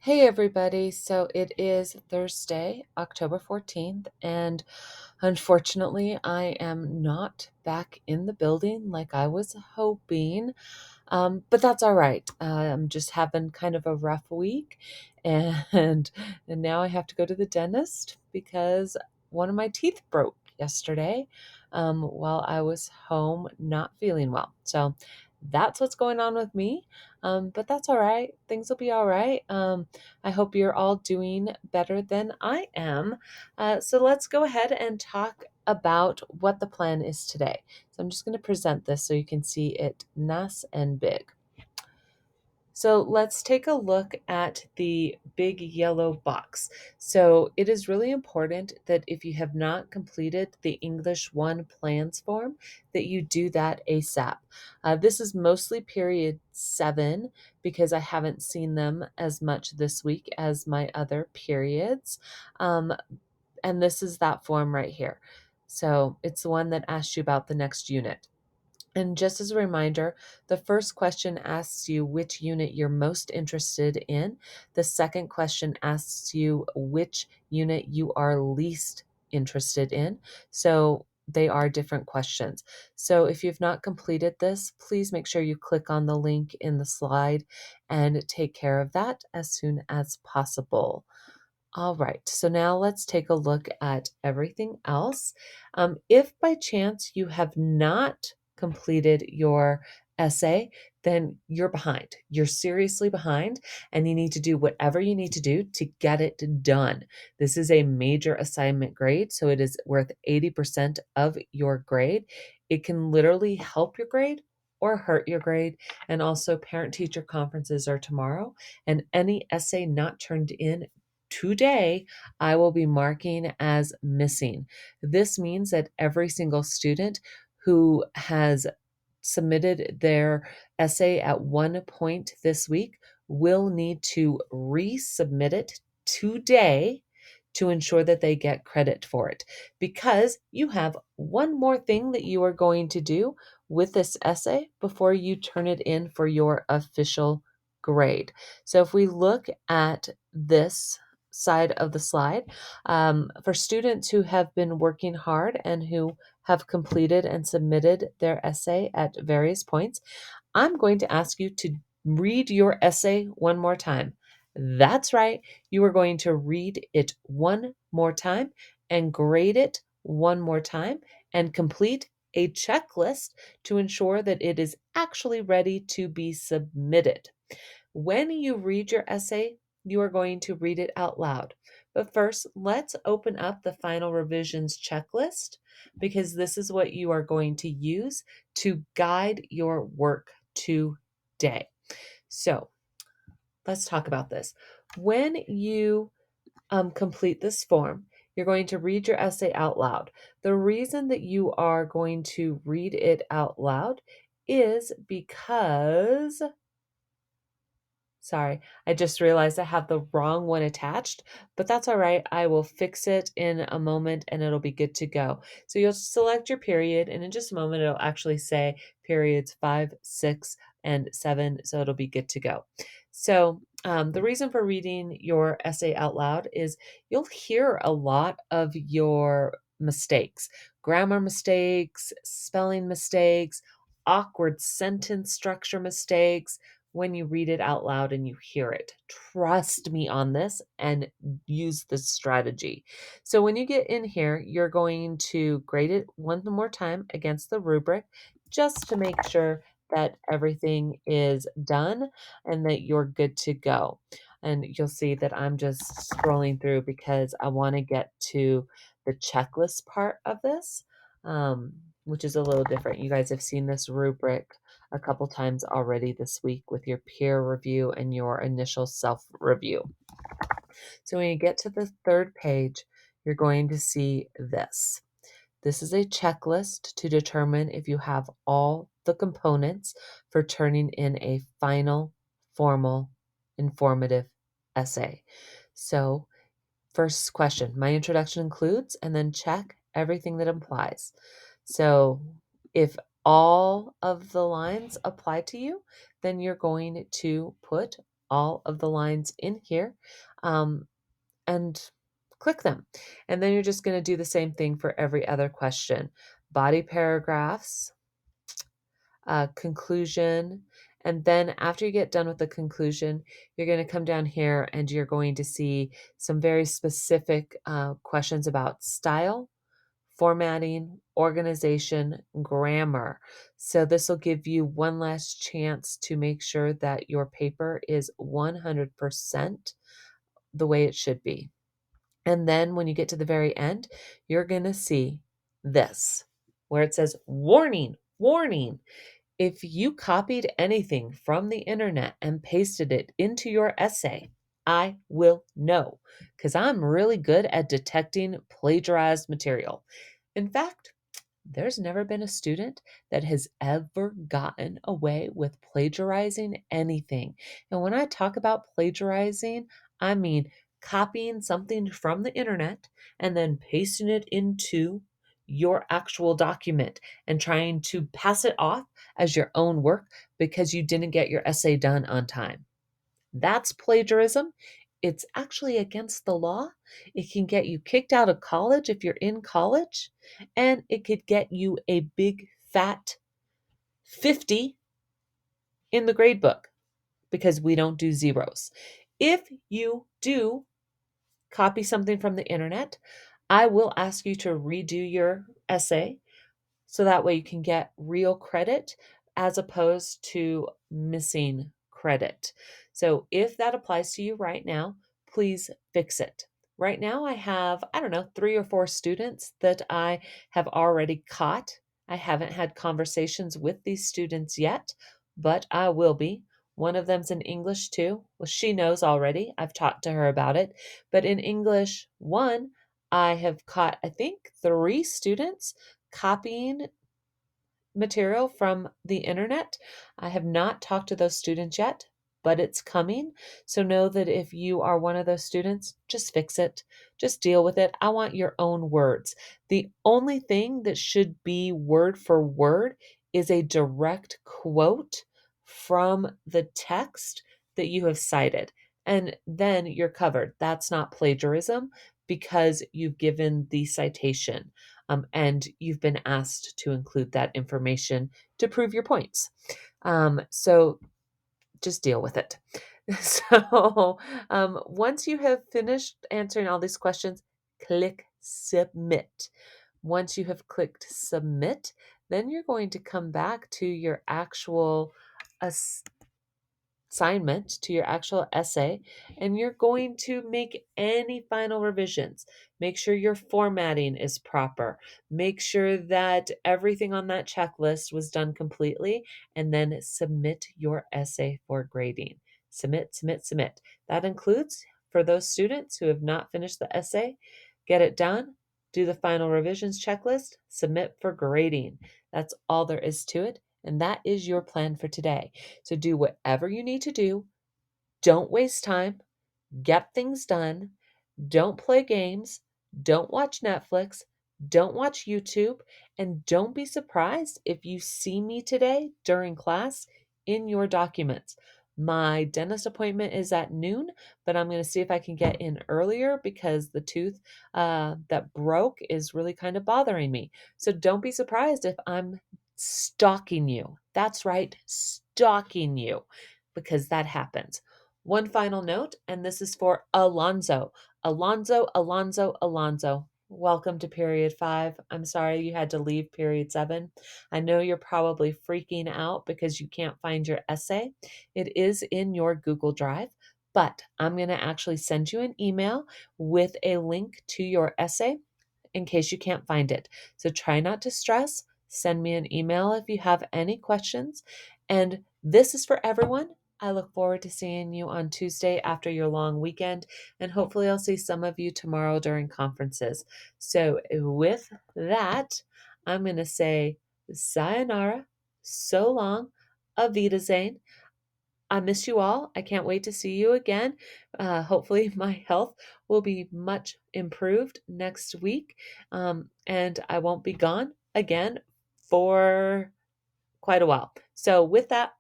Hey everybody, so it is Thursday, October 14th, and unfortunately, I am not back in the building like I was hoping. But that's all right. I'm just having kind of a rough week, and and now I have to go to the dentist because one of my teeth broke yesterday, while I was home not feeling well. So that's what's going on with me. But that's all right. Things will be all right. I hope you're all doing better than I am. So let's go ahead and talk about what the plan is today. So I'm just going to present this so you can see it nice and big. So let's take a look at the big yellow box. So it is really important that if you have not completed the English 1 plans form, that you do that ASAP. This is mostly period 7 because I haven't seen them as much this week as my other periods. Um, and this is that form right here. So it's the one that asks you about the next unit. And just as a reminder, the first question asks you which unit you're most interested in. The second question asks you which unit you are least interested in. So they are different questions. So if you've not completed this, please make sure you click on the link in the slide and take care of that as soon as possible. All right, so now let's take a look at everything else. If by chance you have not completed your essay, then you're behind. You're seriously behind, and you need to do whatever you need to do to get it done. This is a major assignment grade, so it is worth 80% of your grade. It can literally help your grade or hurt your grade. And also, parent teacher conferences are tomorrow, and any essay not turned in today, I will be marking as missing. This means that every single student who has submitted their essay at one point this week will need to resubmit it today to ensure that they get credit for it, because you have one more thing that you are going to do with this essay before you turn it in for your official grade. So if we look at this side of the slide, for students who have been working hard and who have completed and submitted their essay at various points, I'm going to ask you to read your essay one more time. That's right, you are going to read it one more time and grade it one more time and complete a checklist to ensure that it is actually ready to be submitted. When you read your essay, you are going to read it out loud. But first, let's open up the final revisions checklist, because this is what you are going to use to guide your work today. So let's talk about this. When you complete this form, you're going to read your essay out loud. The reason that you are going to read it out loud is because sorry, I just realized I have the wrong one attached, but that's all right. I will fix it in a moment and it'll be good to go. So you'll select your period, and in just a moment, it'll actually say periods 5, 6, and 7. So it'll be good to go. So the reason for reading your essay out loud is you'll hear a lot of your mistakes, grammar mistakes, spelling mistakes, awkward sentence structure mistakes when you read it out loud and you hear it. Trust me on this and use this strategy. So when you get in here, you're going to grade it one more time against the rubric just to make sure that everything is done and that you're good to go. And you'll see that I'm just scrolling through because I want to get to the checklist part of this, which is a little different. You guys have seen this rubric a couple times already this week with your peer review and your initial self review. So when you get to the third page, you're going to see this. This is a checklist to determine if you have all the components for turning in a final, formal, informative essay. So, first question, my introduction includes, and then check everything that implies. So if all of the lines apply to you, then you're going to put all of the lines in here and click them. And then you're just going to do the same thing for every other question. Body paragraphs, conclusion, and then after you get done with the conclusion, you're going to come down here and you're going to see some very specific questions about style, formatting, organization, grammar. So this will give you one last chance to make sure that your paper is 100% the way it should be. And then when you get to the very end, you're going to see this where it says warning, warning. If you copied anything from the internet and pasted it into your essay, I will know because I'm really good at detecting plagiarized material. In fact, there's never been a student that has ever gotten away with plagiarizing anything. And when I talk about plagiarizing, I mean copying something from the internet and then pasting it into your actual document and trying to pass it off as your own work because you didn't get your essay done on time. That's plagiarism. It's actually against the law. It can get you kicked out of college if you're in college, and it could get you a big fat 50 in the grade book because we don't do zeros. If you do copy something from the internet, I will ask you to redo your essay so that way you can get real credit as opposed to missing credit. So if that applies to you right now, please fix it. Right now, I have, I don't know, 3 or 4 students that I have already caught. I haven't had conversations with these students yet, but I will be. One of them's in English too. Well, she knows already. I've talked to her about it. But in English 1, I have caught, I think, 3 students copying material from the internet. I have not talked to those students yet, but it's coming. So know that if you are one of those students, just fix it. Just deal with it. I want your own words. The only thing that should be word for word is a direct quote from the text that you have cited. And then you're covered. That's not plagiarism because you've given the citation and you've been asked to include that information to prove your points. So just deal with it. So once you have finished answering all these questions, click submit. Once you have clicked submit, then you're going to come back to your actual assignment, to your actual essay, and you're going to make any final revisions. Make sure your formatting is proper. Make sure that everything on that checklist was done completely, and then submit your essay for grading. Submit, submit, submit. That includes for those students who have not finished the essay, get it done, do the final revisions checklist, submit for grading. That's all there is to it. And that is your plan for today. So do whatever you need to do. Don't waste time. Get things done. Don't play games. Don't watch Netflix. Don't watch YouTube. And don't be surprised if you see me today during class in your documents. My dentist appointment is at noon, but I'm going to see if I can get in earlier because the tooth that broke is really kind of bothering me. So don't be surprised if I'm stalking you. That's right, stalking you, because that happens. One final note, and this is for Alonzo. Alonzo, Alonzo, Alonzo. Welcome to period 5. I'm sorry you had to leave period 7. I know you're probably freaking out because you can't find your essay. It is in your Google Drive, but I'm going to actually send you an email with a link to your essay in case you can't find it. So try not to stress. Send me an email if you have any questions. And this is for everyone. I look forward to seeing you on Tuesday after your long weekend, and hopefully, I'll see some of you tomorrow during conferences. So, with that, I'm going to say sayonara, so long, Auf Wiedersehen. I miss you all. I can't wait to see you again. Hopefully, my health will be much improved next week, and I won't be gone again for quite a while. So, with that,